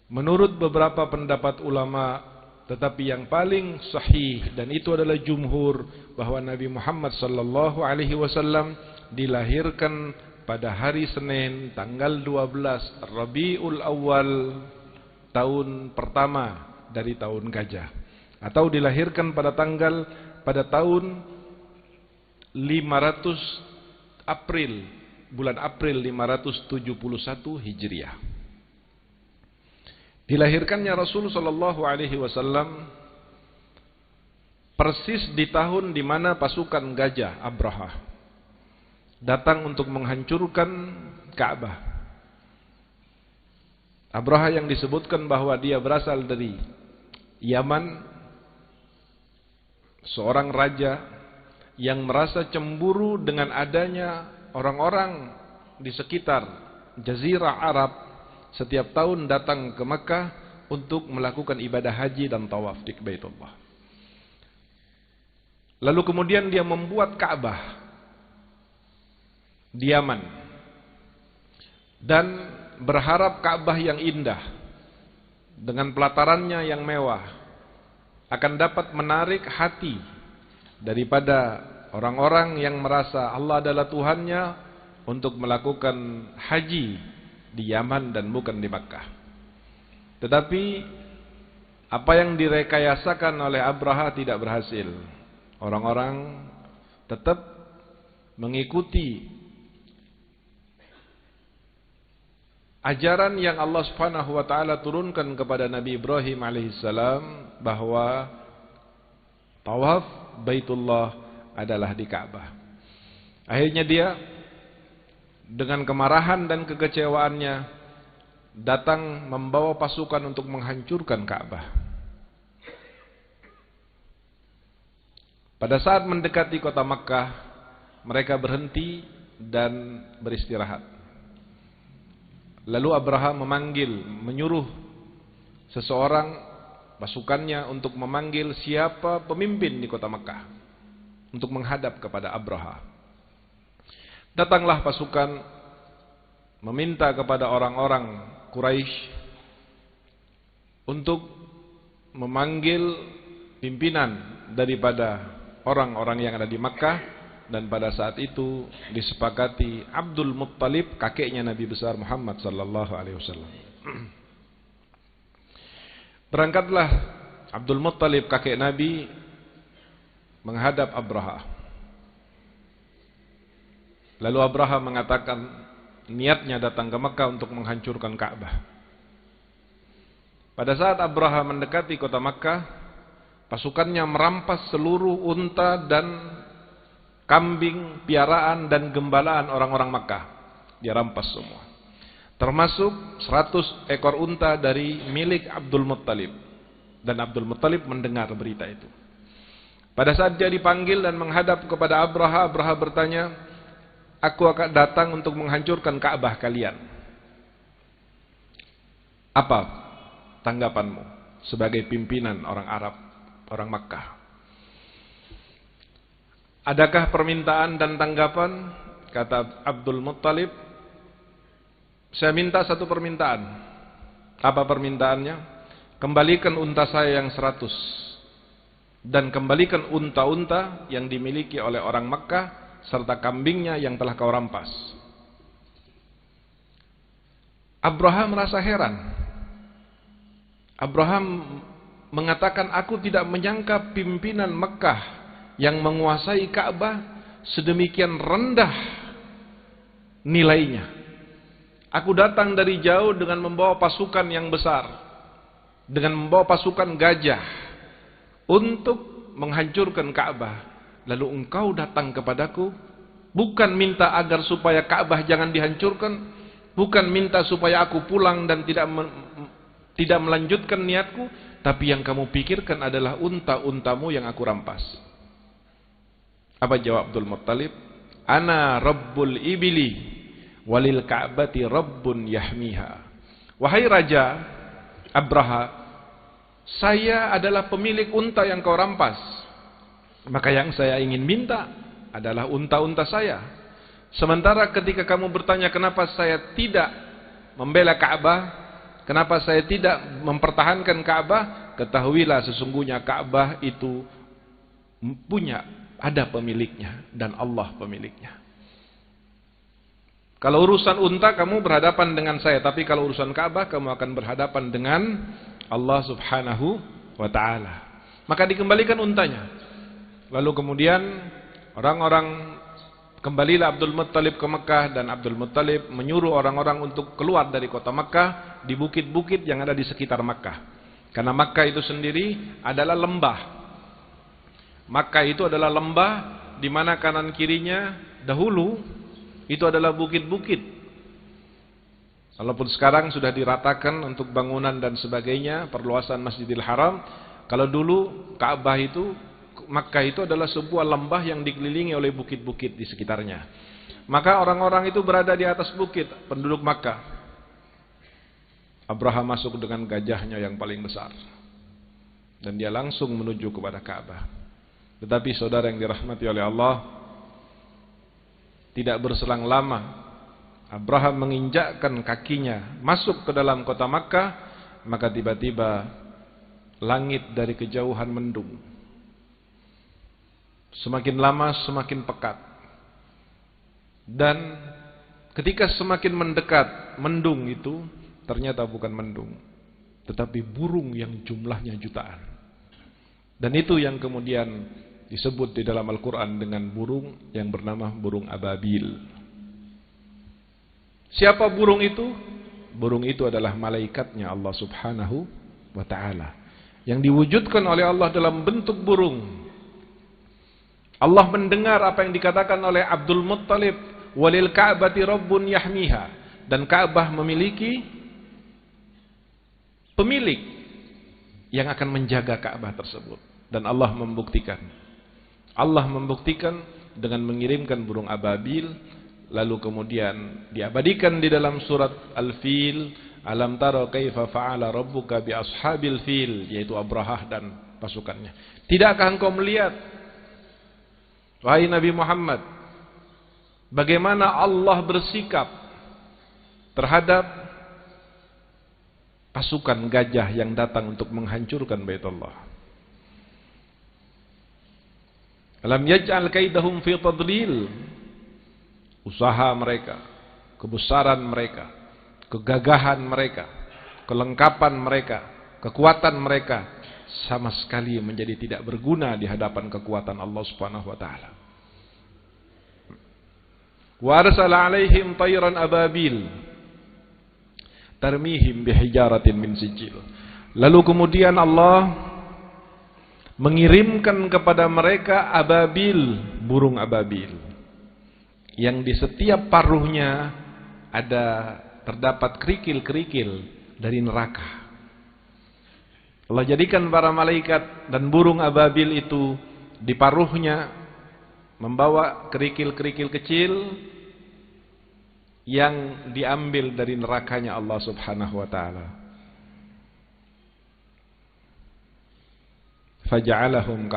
Menurut beberapa pendapat ulama, tetapi yang paling sahih dan itu adalah jumhur, bahwa Nabi Muhammad sallallahu alaihi wasallam dilahirkan pada hari Senin tanggal 12 Rabiul Awal tahun pertama dari tahun gajah, atau dilahirkan pada tahun 500 April, bulan April 571 Hijriah. Dilahirkannya Rasul sallallahu alaihi wasallam persis di tahun di mana pasukan gajah Abraha datang untuk menghancurkan Ka'bah. Abraha yang disebutkan bahwa dia berasal dari Yaman, seorang raja yang merasa cemburu dengan adanya orang-orang di sekitar Jazirah Arab setiap tahun datang ke Makkah untuk melakukan ibadah haji dan tawaf di Baitullah. Lalu kemudian dia membuat Ka'bah di Yaman dan berharap Ka'bah yang indah dengan pelatarannya yang mewah akan dapat menarik hati daripada orang-orang yang merasa Allah adalah Tuhannya untuk melakukan haji di Yaman dan bukan di Makkah. Tetapi apa yang direkayasakan oleh Abraha tidak berhasil. Orang-orang tetap mengikuti ajaran yang Allah Subhanahu wa taala turunkan kepada Nabi Ibrahim alaihissalam, bahwa tawaf Baitullah adalah di Ka'bah. Akhirnya dia dengan kemarahan dan kekecewaannya datang membawa pasukan untuk menghancurkan Ka'bah. Pada saat mendekati kota Makkah, mereka berhenti dan beristirahat. Lalu Abraham menyuruh seseorang pasukannya untuk memanggil siapa pemimpin di kota Makkah untuk menghadap kepada Abraha. Datanglah pasukan meminta kepada orang-orang Quraisy untuk memanggil pimpinan daripada orang-orang yang ada di Makkah, dan pada saat itu disepakati Abdul Muttalib, kakeknya Nabi besar Muhammad sallallahu alaihi wasallam. Berangkatlah Abdul Muttalib, kakek Nabi, menghadap Abraha. Lalu Abraha mengatakan niatnya datang ke Makkah untuk menghancurkan Ka'bah. Pada saat Abraha mendekati kota Makkah, pasukannya merampas seluruh unta dan kambing piaraan dan gembalaan orang-orang Makkah. Dia rampas semua, termasuk 100 ekor unta dari milik Abdul Muttalib. Dan Abdul Muttalib mendengar berita itu. Pada saat dia dipanggil dan menghadap kepada Abraha, Abraha bertanya, "Aku akan datang untuk menghancurkan Ka'bah kalian. Apa tanggapanmu sebagai pimpinan orang Arab, orang Makkah? Adakah permintaan dan tanggapan?" Kata Abdul Muttalib, "Saya minta satu permintaan." "Apa permintaannya?" "Kembalikan unta saya yang 100 dan kembalikan unta-unta yang dimiliki oleh orang Makkah serta kambingnya yang telah kau rampas." Abraham merasa heran. Abraham mengatakan, "Aku tidak menyangka pimpinan Mekah yang menguasai Ka'bah sedemikian rendah nilainya. Aku datang dari jauh dengan membawa pasukan yang besar, dengan membawa pasukan gajah untuk menghancurkan Ka'bah. Lalu engkau datang kepadaku, bukan minta agar supaya Ka'bah jangan dihancurkan, bukan minta supaya aku pulang dan tidak melanjutkan niatku, tapi yang kamu pikirkan adalah unta-untamu yang aku rampas." Apa jawab Abdul Muttalib? "Ana Rabbul Ibili walil Ka'bati Rabbun Yahmiha." Wahai Raja Abraha, saya adalah pemilik unta yang kau rampas. Maka yang saya ingin minta adalah unta-unta saya. Sementara ketika kamu bertanya kenapa saya tidak membela Ka'bah, Kenapa saya tidak mempertahankan Ka'bah? Ketahuilah sesungguhnya Ka'bah itu ada pemiliknya dan Allah pemiliknya. Kalau urusan unta kamu berhadapan dengan saya, tapi kalau urusan Ka'bah kamu akan berhadapan dengan Allah Subhanahu wa ta'ala. Maka dikembalikan untanya. Lalu kemudian orang-orang, kembalilah Abdul Muttalib ke Mekah, dan Abdul Muttalib menyuruh orang-orang untuk keluar dari kota Mekah di bukit-bukit yang ada di sekitar Mekah. Karena Mekah itu sendiri adalah lembah. Makkah itu adalah lembah di mana kanan kirinya dahulu itu adalah bukit-bukit. Walaupun sekarang sudah diratakan untuk bangunan dan sebagainya, perluasan Masjidil Haram. Kalau dulu Ka'bah itu, Makkah itu adalah sebuah lembah yang dikelilingi oleh bukit-bukit di sekitarnya. Maka orang-orang itu berada di atas bukit, penduduk Makkah. Abraham masuk dengan gajahnya yang paling besar, dan dia langsung menuju kepada Ka'bah. Tetapi saudara yang dirahmati oleh Allah, tidak berselang lama Abraham menginjakkan kakinya masuk ke dalam kota Makkah, maka tiba-tiba langit dari kejauhan mendung. Semakin lama semakin pekat. Dan ketika semakin mendekat mendung itu, ternyata bukan mendung, tetapi burung yang jumlahnya jutaan. Dan itu yang kemudian disebut di dalam Al-Quran dengan burung yang bernama burung ababil. Siapa burung itu? Burung itu adalah malaikatnya Allah Subhanahu wa ta'ala, yang diwujudkan oleh Allah dalam bentuk burung. Allah mendengar apa yang dikatakan oleh Abdul Muttalib, walil ka'bati rabbun yahmiha, dan Ka'bah memiliki pemilik yang akan menjaga Ka'bah tersebut. Dan Allah membuktikan dengan mengirimkan burung ababil. Lalu kemudian diabadikan di dalam surat Al-Fil, alam tara kaifa fa'ala rabbuka bi ashabil fil, yaitu Abrahah dan pasukannya. Tidakkah engkau melihat, wahai Nabi Muhammad, bagaimana Allah bersikap terhadap pasukan gajah yang datang untuk menghancurkan Baitullah? Alam yaj'al kaidahum fi tadlil. Usaha mereka, kebesaran mereka, kegagahan mereka, kelengkapan mereka, kekuatan mereka sama sekali menjadi tidak berguna di hadapan kekuatan Allah Subhanahu wa taala. Wa arsala 'alaihim tayran ababil tarmihim bihijaratin min sijil. Lalu kemudian Allah mengirimkan kepada mereka ababil, burung ababil, yang di setiap paruhnya terdapat kerikil-kerikil dari neraka. Allah jadikan para malaikat dan burung ababil itu di paruhnya membawa kerikil-kerikil kecil yang diambil dari nerakanya Allah Subhanahu wa ta'ala. Faja'alahum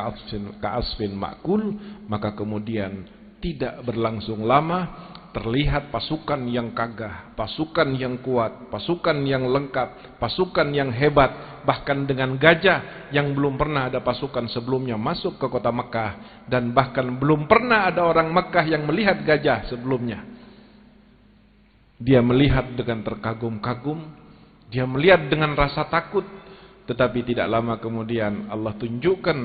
ka'asfin ma'kul. Maka kemudian tidak berlangsung lama terlihat pasukan yang gagah, pasukan yang kuat, pasukan yang lengkap, pasukan yang hebat, bahkan dengan gajah yang belum pernah ada pasukan sebelumnya masuk ke kota Mekah, dan bahkan belum pernah ada orang Mekah yang melihat gajah sebelumnya. Dia melihat dengan terkagum-kagum, dia melihat dengan rasa takut. Tetapi tidak lama kemudian Allah tunjukkan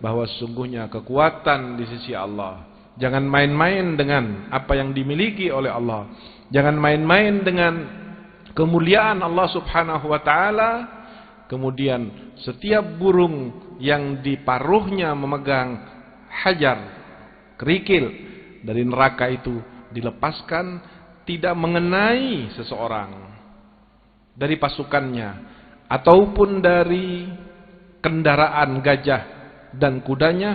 bahwa sesungguhnya kekuatan di sisi Allah. Jangan main-main dengan apa yang dimiliki oleh Allah. Jangan main-main dengan kemuliaan Allah Subhanahu wa ta'ala. Kemudian setiap burung yang di paruhnya memegang hajar, kerikil dari neraka itu dilepaskan, tidak mengenai seseorang dari pasukannya ataupun dari kendaraan gajah dan kudanya,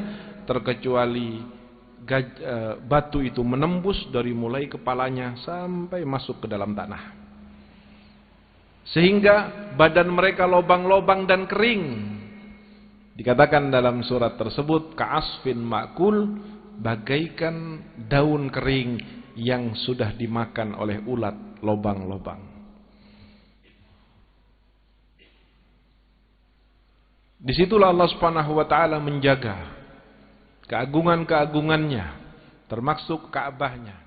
terkecuali batu itu menembus dari mulai kepalanya sampai masuk ke dalam tanah, sehingga badan mereka lobang-lobang dan kering. Dikatakan dalam surat tersebut, ka'asfin ma'kul, bagaikan daun kering yang sudah dimakan oleh ulat, lobang-lobang. Disitulah Allah Subhanahu wa taala menjaga keagungan-keagungannya, termasuk Ka'bahnya.